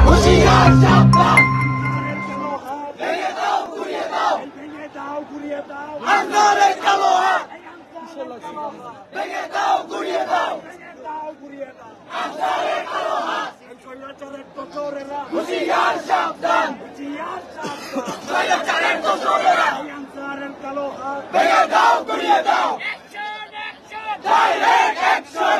হুঁশিয়ার সাবধান, আন্ধারের কালো হাত ভেঙে দাও, গুড়িয়ে দাও, আন্ধারের কালো হাত। হুঁশিয়ার সাবধান, স্বৈরাচারের দোসরেরা ভেঙে দাও, গুড়িয়ে দাও, ডাইরেক্ট অ্যাকশন।